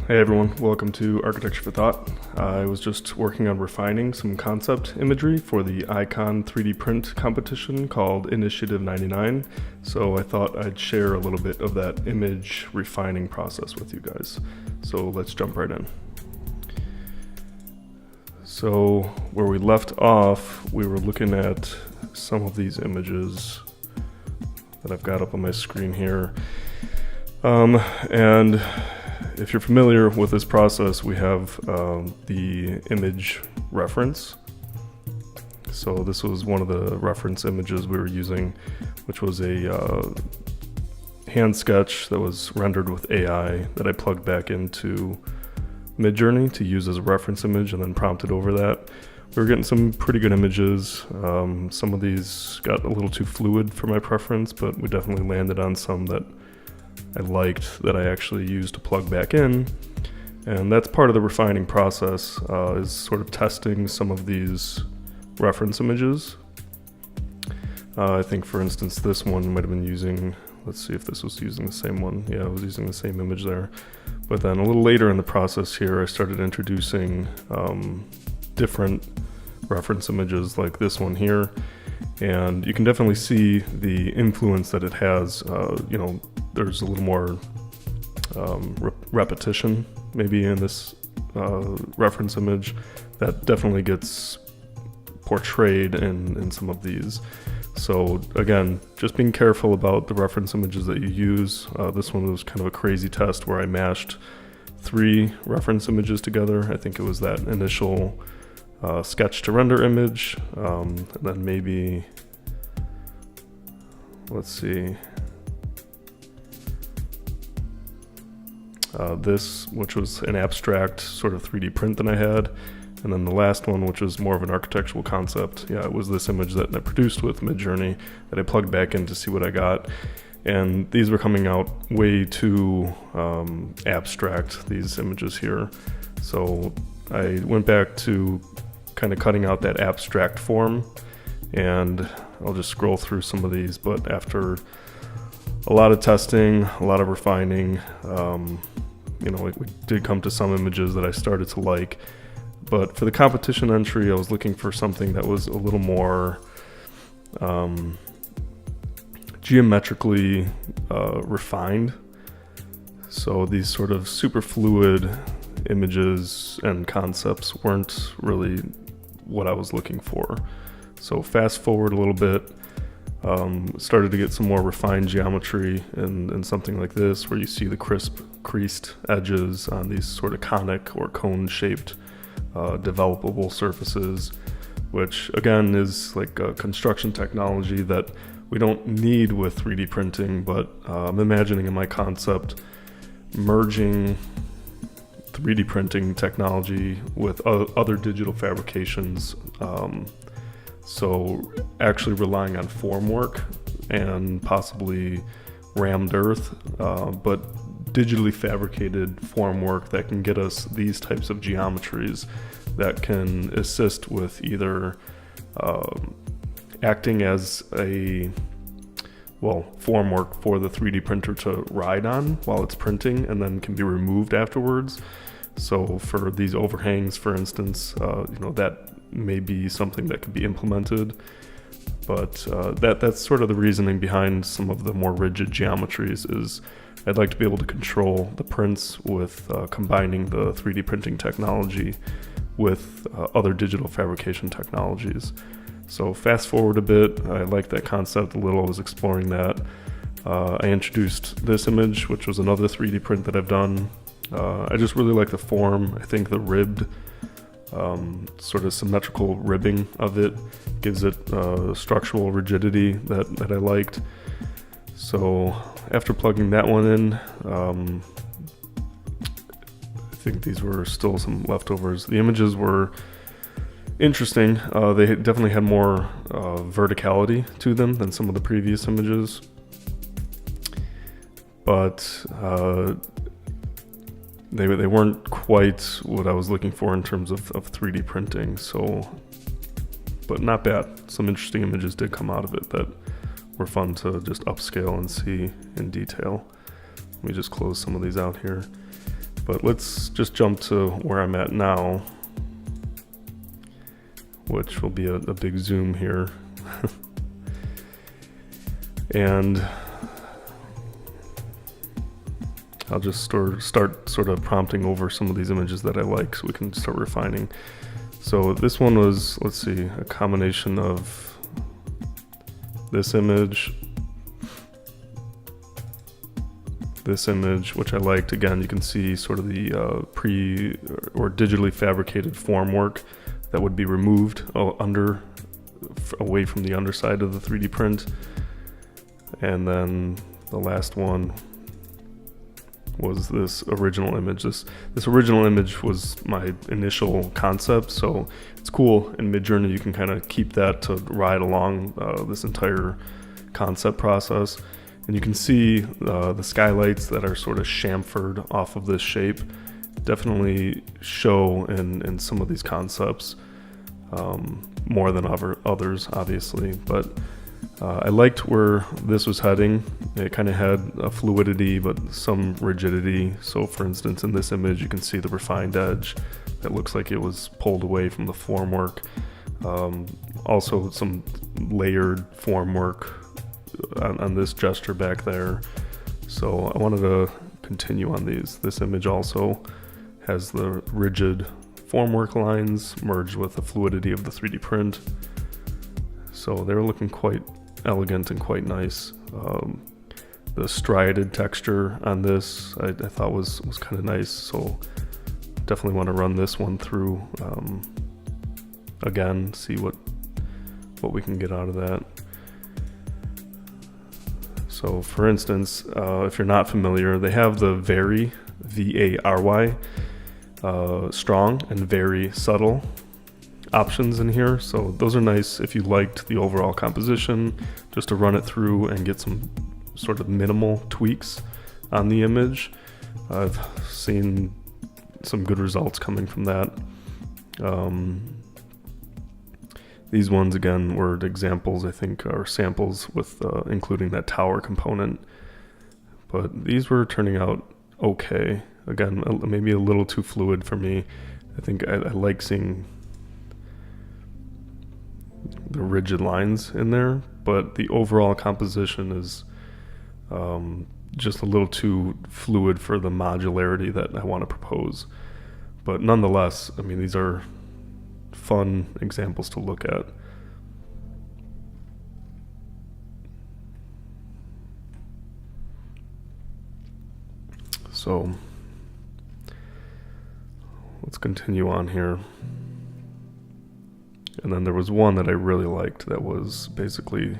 Hey everyone, welcome to Architecture for Thought. I was just working on refining some concept imagery for the Icon 3D print competition called Initiative 99. So I thought I'd share a little bit of that image refining process with you guys. So let's jump right in. So where we left off, we were looking at some of these images that I've got up on my screen here. And if you're familiar with this process, we have the image reference. So this was one of the reference images we were using, which was a hand sketch that was rendered with AI that I plugged back into Midjourney to use as a reference image and then prompted over that. We were getting some pretty good images. Some of these got a little too fluid for my preference, but we definitely landed on some that I liked that I actually used to plug back in. And that's part of the refining process, is sort of testing some of these reference images. I think, for instance, this one might have been using, let's see if this was using the same one. Yeah, I was using the same image there. But then a little later in the process here, I started introducing different reference images like this one here. And you can definitely see the influence that it has. There's a little more repetition maybe in this reference image that definitely gets portrayed in some of these. So again, just being careful about the reference images that you use. This one was kind of a crazy test where I mashed 3 reference images together. I think it was that initial sketch to render image, and then maybe, let's see, this, which was an abstract sort of 3D print that I had, and then the last one, which was more of an architectural concept. Yeah, it was this image that I produced with Midjourney that I plugged back in to see what I got. And these were coming out way too abstract, these images here. So I went back to kind of cutting out that abstract form, and I'll just scroll through some of these. But after a lot of testing, a lot of refining, we did come to some images that I started to like. But for the competition entry, I was looking for something that was a little more geometrically refined. So these sort of super fluid images and concepts weren't really what I was looking for. So fast forward a little bit, started to get some more refined geometry in something like this, where you see the crisp creased edges on these sort of conic or cone shaped developable surfaces, which again is like a construction technology that we don't need with 3D printing, but I'm imagining in my concept merging 3D printing technology with other digital fabrications. So actually relying on formwork and possibly rammed earth, but digitally fabricated formwork that can get us these types of geometries that can assist with either acting as a formwork for the 3D printer to ride on while it's printing, and then can be removed afterwards. So for these overhangs, for instance, that may be something that could be implemented. But that's sort of the reasoning behind some of the more rigid geometries. Is I'd like to be able to control the prints with combining the 3D printing technology with other digital fabrication technologies. So fast forward a bit, I liked that concept a little. I was exploring that. I introduced this image, which was another 3D print that I've done. I just really like the form. I think the ribbed, sort of symmetrical ribbing of it gives it structural rigidity that I liked. So after plugging that one in, I think these were still some leftovers. The images were interesting. They definitely had more verticality to them than some of the previous images, but they weren't quite what I was looking for in terms of 3D printing. So, but not bad. Some interesting images did come out of it that were fun to just upscale and see in detail. Let me just close some of these out here. But let's just jump to where I'm at now, which will be a big zoom here. And I'll just start sort of prompting over some of these images that I like so we can start refining. So this one was, let's see, a combination of this image, which I liked. Again, you can see sort of the pre or digitally fabricated formwork that would be removed away from the underside of the 3D print. And then the last one was this original image. This original image was my initial concept, so it's cool. In Midjourney, you can kind of keep that to ride along this entire concept process. And you can see the skylights that are sort of chamfered off of this shape definitely show in some of these concepts more than others, obviously. But I liked where this was heading. It kind of had a fluidity but some rigidity. So for instance, in this image, you can see the refined edge that looks like it was pulled away from the formwork. Also some layered formwork on this gesture back there. So I wanted to continue on these. This image also has the rigid formwork lines merged with the fluidity of the 3D print. So they were looking quite elegant and quite nice. The striated texture on this I thought was kind of nice, so definitely want to run this one through again, see what we can get out of that. So for instance, if you're not familiar, they have the Vary, V-A-R-Y, strong and very subtle options in here. So those are nice if you liked the overall composition, just to run it through and get some sort of minimal tweaks on the image. I've seen some good results coming from that. These ones again were examples, I think, or samples with including that tower component, but these were turning out okay. Again, maybe a little too fluid for me. I think I like seeing the rigid lines in there, but the overall composition is just a little too fluid for the modularity that I want to propose. But nonetheless, I mean, these are fun examples to look at. So let's continue on here. And then there was one that I really liked that was basically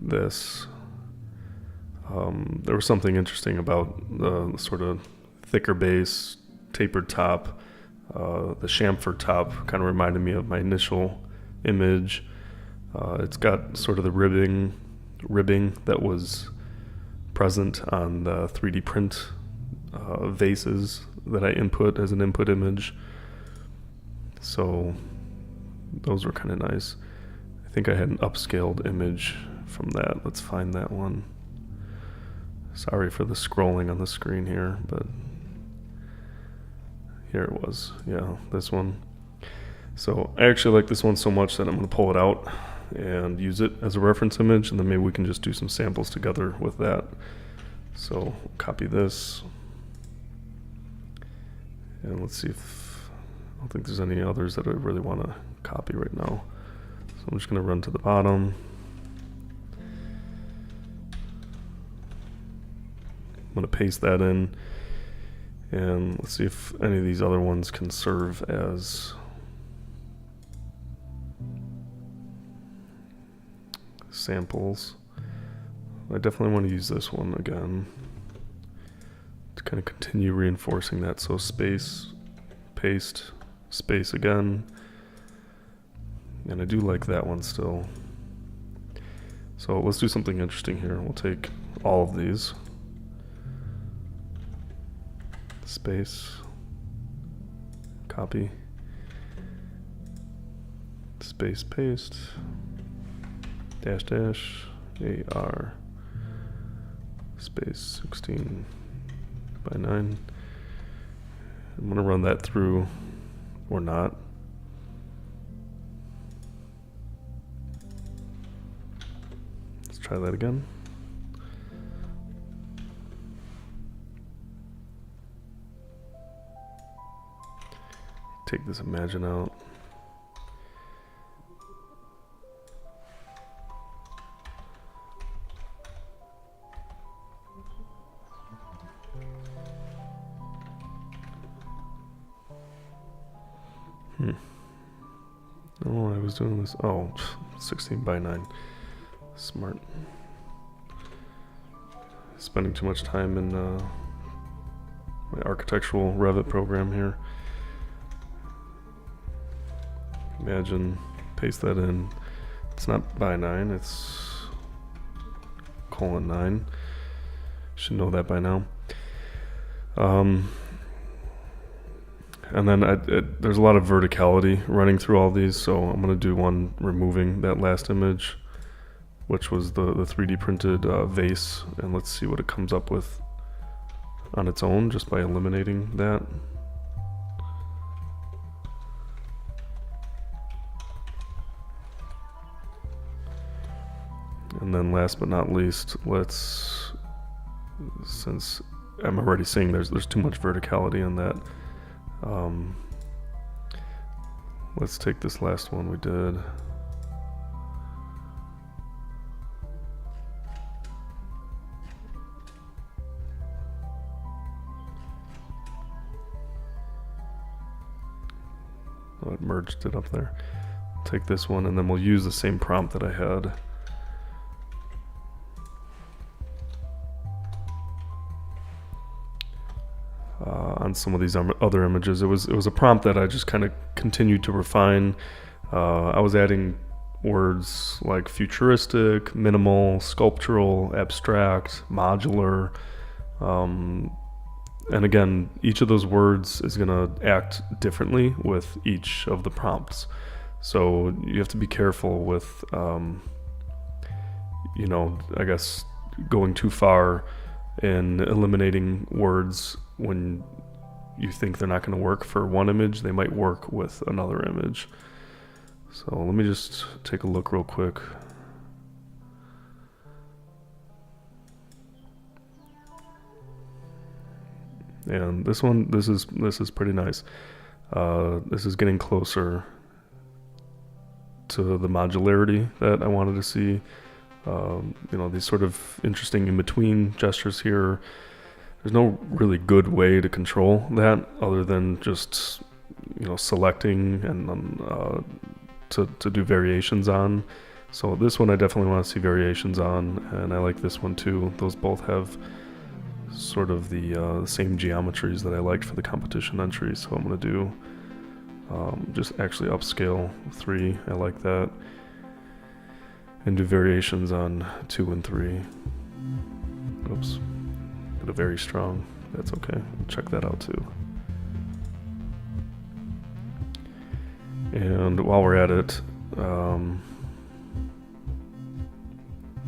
this. There was something interesting about the sort of thicker base, tapered top. The chamfer top kind of reminded me of my initial image. It's got sort of the ribbing that was present on the 3D print vases that I input as an input image. So those were kind of nice. I think I had an upscaled image from that. Let's find that one. Sorry for the scrolling on the screen here, but here it was. Yeah, this one. So I actually like this one so much that I'm going to pull it out and use it as a reference image, and then maybe we can just do some samples together with that. So copy this, and let's see if, I don't think there's any others that I really want to copy right now. So I'm just going to run to the bottom. I'm going to paste that in, and let's see if any of these other ones can serve as samples. I definitely want to use this one again to kind of continue reinforcing that. So space, paste, space again. And I do like that one still. So let's do something interesting here. We'll take all of these. Space, copy, space, paste, dash dash, AR, space 16 by 9. I'm going to run that through, or not. Let's try that again. Take this imagine out. Oh, I was doing this. Oh, 16 by 9. Smart. Spending too much time in my architectural Revit program here. Imagine, paste that in. It's not by 9, it's :9. Should know that by now. And then there's a lot of verticality running through all these, so I'm going to do one removing that last image, which was the 3D printed vase, and let's see what it comes up with on its own just by eliminating that. And then last but not least, since I'm already seeing there's too much verticality in that, let's take this last one we did. Oh, it merged it up there. Take this one and then we'll use the same prompt that I had. On some of these other images, it was a prompt that I just kind of continued to refine. I was adding words like futuristic, minimal, sculptural, abstract, modular, and again, each of those words is going to act differently with each of the prompts. So you have to be careful with, you know, I guess going too far in eliminating words when you think they're not going to work for one image. They might work with another image. So let me just take a look real quick. And this one, this is pretty nice. This is getting closer to the modularity that I wanted to see. You know, these sort of interesting in-between gestures here. There's no really good way to control that other than just, you know, selecting and to do variations on. So this one I definitely want to see variations on, and I like this one too. Those both have sort of the same geometries that I liked for the competition entry. So I'm going to do just actually upscale 3. I like that. And do variations on 2 and 3. Oops. Got a very strong. That's okay. We'll check that out too. And while we're at it,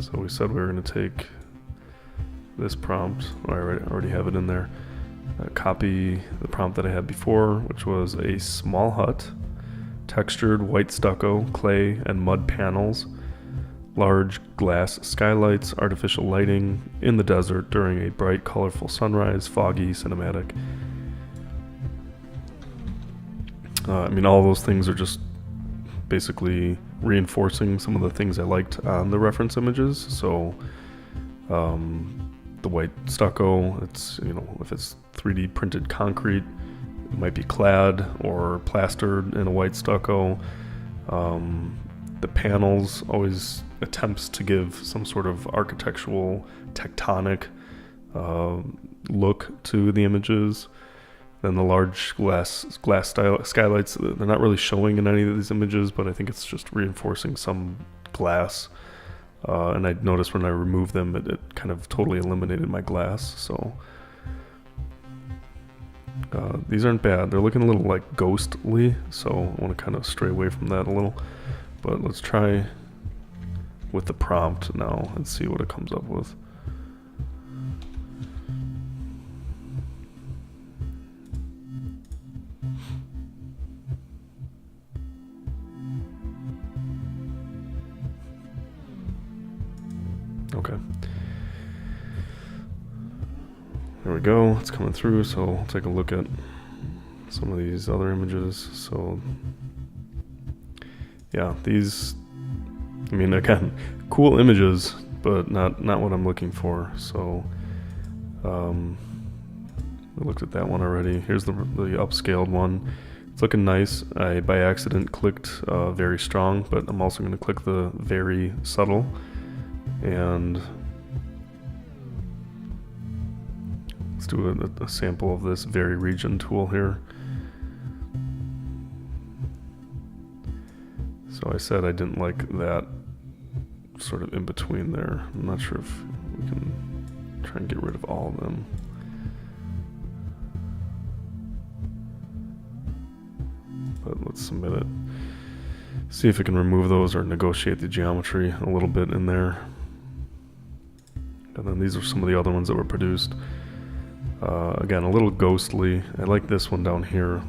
so we said we were going to take this prompt. I already have it in there. Copy the prompt that I had before, which was a small hut, textured white stucco, clay, and mud panels, large glass skylights, artificial lighting in the desert during a bright, colorful sunrise, foggy, cinematic. I mean, all those things are just basically reinforcing some of the things I liked on the reference images. So the white stucco, it's, you know, if it's 3D printed concrete, it might be clad or plastered in a white stucco. The panels always attempts to give some sort of architectural, tectonic look to the images. Then the large glass style skylights, they're not really showing in any of these images, but I think it's just reinforcing some glass. And I noticed when I removed them, it kind of totally eliminated my glass. So these aren't bad. They're looking a little like ghostly, so I want to kind of stray away from that a little. But let's try with the prompt now and see what it comes up with. There we go, it's coming through, so we'll take a look at some of these other images. So yeah, these, I mean, again, cool images, but not what I'm looking for. So we looked at that one already. Here's the upscaled one. It's looking nice. I by accident clicked very strong, but I'm also going to click the very subtle, and let's do a sample of this very region tool here. So I said I didn't like that sort of in between there. I'm not sure if we can try and get rid of all of them. But let's submit it. See if we can remove those or negotiate the geometry a little bit in there. And then these are some of the other ones that were produced. Again, a little ghostly. I like this one down here.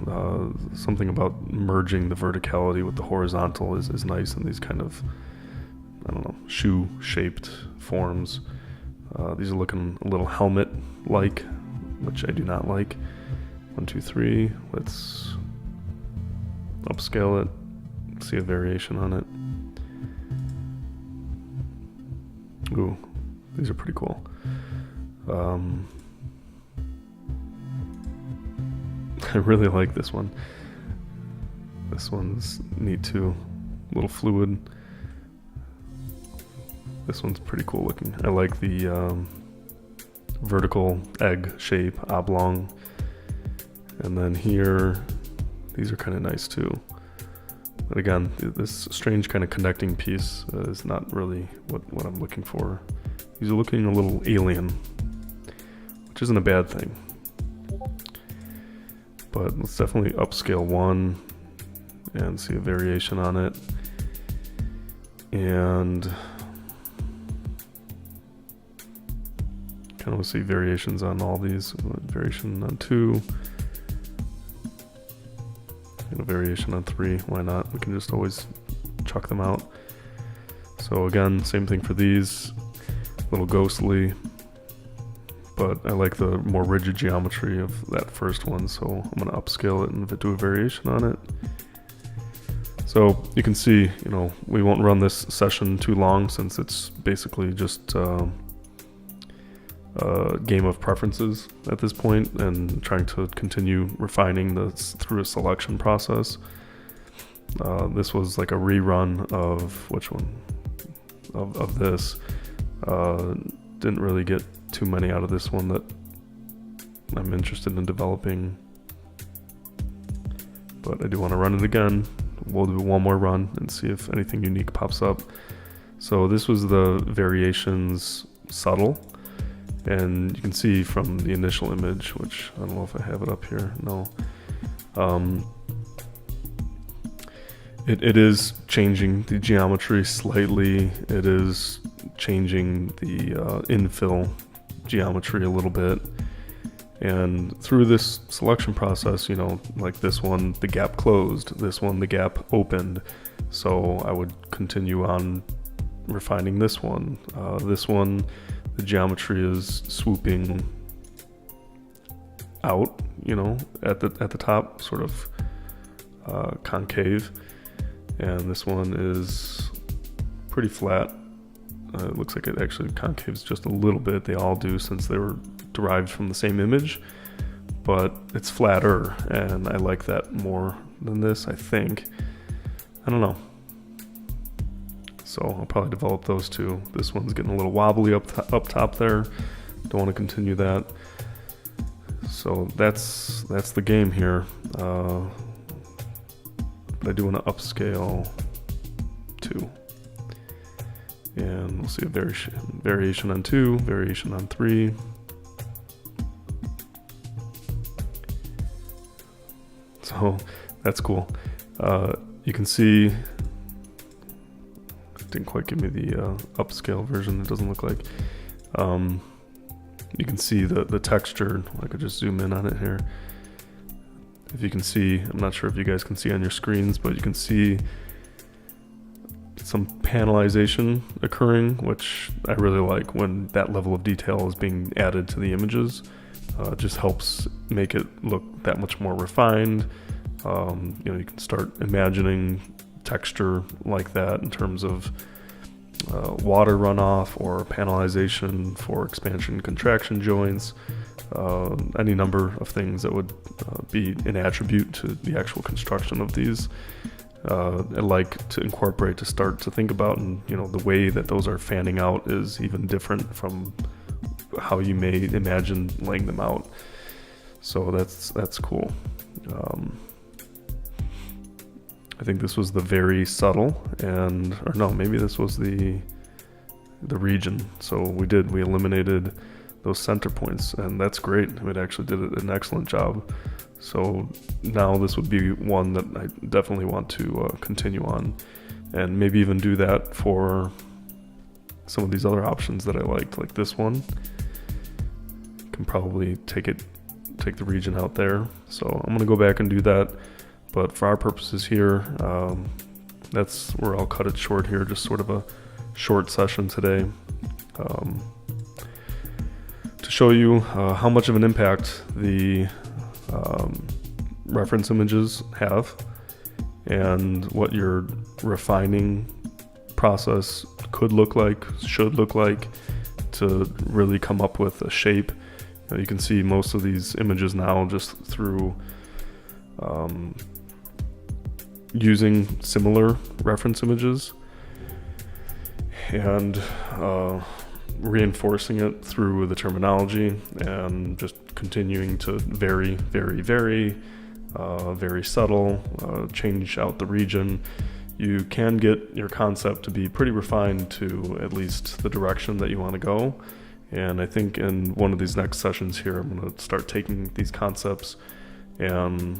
Something about merging the verticality with the horizontal is nice in these kind of, I don't know, shoe-shaped forms. These are looking a little helmet-like, which I do not like. 1, 2, 3. Let's upscale it. See a variation on it. Ooh, these are pretty cool. I really like this one. This one's neat too. A little fluid. This one's pretty cool looking. I like the vertical egg shape, oblong. And then here, these are kind of nice too. But again, this strange kind of connecting piece is not really what I'm looking for. These are looking a little alien, which isn't a bad thing. But let's definitely upscale one and see a variation on it. And kind of see variations on all these. Variation on 2. And a variation on 3. Why not? We can just always chuck them out. So again, same thing for these. A little ghostly. But I like the more rigid geometry of that first one, so I'm going to upscale it and do a variation on it. So you can see, you know, we won't run this session too long since it's basically just a game of preferences at this point and trying to continue refining this through a selection process. This was like a rerun of which one? Of this. Didn't really get too many out of this one that I'm interested in developing, but I do want to run it again. We'll do one more run and see if anything unique pops up. So this was the variations subtle, and you can see from the initial image, which I don't know if I have it up here. No. It is changing the geometry slightly. It is changing the infill geometry a little bit. And through this selection process, you know, like this one, the gap closed. This one, the gap opened. So I would continue on refining this one. This one, the geometry is swooping out, you know, at the top, sort of concave. And this one is pretty flat. It looks like it actually concaves just a little bit. They all do since they were derived from the same image, but it's flatter, and I like that more than this, I think. I don't know. So I'll probably develop those two. This one's getting a little wobbly up top there. Don't want to continue that. So that's the game here. But I do want to upscale 2. And we'll see a variation on 2, variation on 3. So that's cool. You can see, it didn't quite give me the upscale version, it doesn't look like. You can see the texture. I could just zoom in on it here. If you can see, I'm not sure if you guys can see on your screens, but you can see some panelization occurring, which I really like when that level of detail is being added to the images. It just helps make it look that much more refined. You can start imagining texture like that in terms of water runoff or panelization for expansion contraction joints, any number of things that would be an attribute to the actual construction of these. I like to incorporate, to start to think about, and the way that those are fanning out is even different from how you may imagine laying them out. So that's cool. I think this was the very subtle, maybe this was the region. So we eliminated those center points, and that's great. It actually did an excellent job. So now this would be one that I definitely want to continue on, and maybe even do that for some of these other options that I liked, like this one. Can probably take the region out there. So I'm going to go back and do that. But for our purposes here, that's where I'll cut it short here. Just sort of a short session today to show you how much of an impact the reference images have, and what your refining process could look like, should look like, to really come up with a shape. You can see most of these images now just through using similar reference images and reinforcing it through the terminology, and just continuing to very, very, very subtle, change out the region. You can get your concept to be pretty refined to at least the direction that you want to go. And I think in one of these next sessions here, I'm going to start taking these concepts and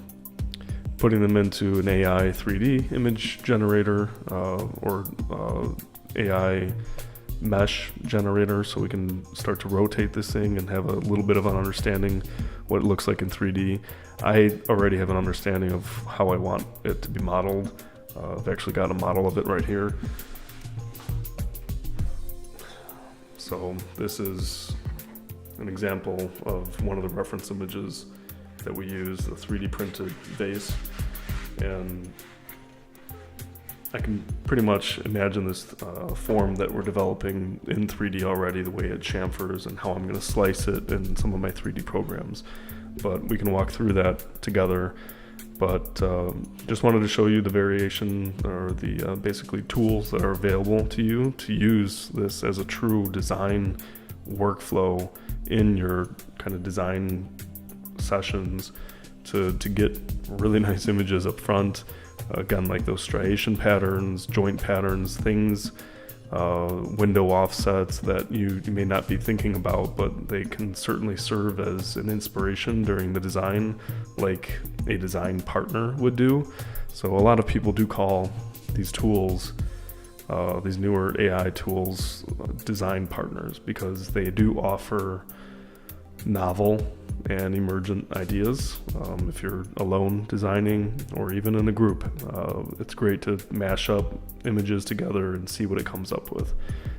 putting them into an AI 3D image generator or AI mesh generator, so we can start to rotate this thing and have a little bit of an understanding what it looks like in 3D. I already have an understanding of how I want it to be modeled. I've actually got a model of it right here. So this is an example of one of the reference images that we use, the 3D printed vase. And I can pretty much imagine this form that we're developing in 3D already, the way it chamfers and how I'm going to slice it in some of my 3D programs. But we can walk through that together. But just wanted to show you the variation, or the basically tools that are available to you to use this as a true design workflow in your kind of design sessions to get really nice images up front. Again, like those striation patterns, joint patterns, things, window offsets that you may not be thinking about, but they can certainly serve as an inspiration during the design, like a design partner would do. So a lot of people do call these tools, these newer AI tools, design partners, because they do offer novel and emergent ideas. If you're alone designing, or even in a group, it's great to mash up images together and see what it comes up with.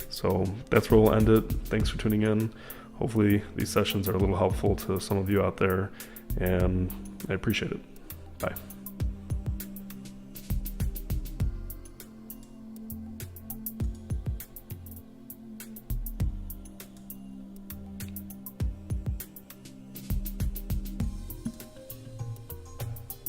So that's where we'll end it. Thanks for tuning in. Hopefully these sessions are a little helpful to some of you out there, and I appreciate it. Bye.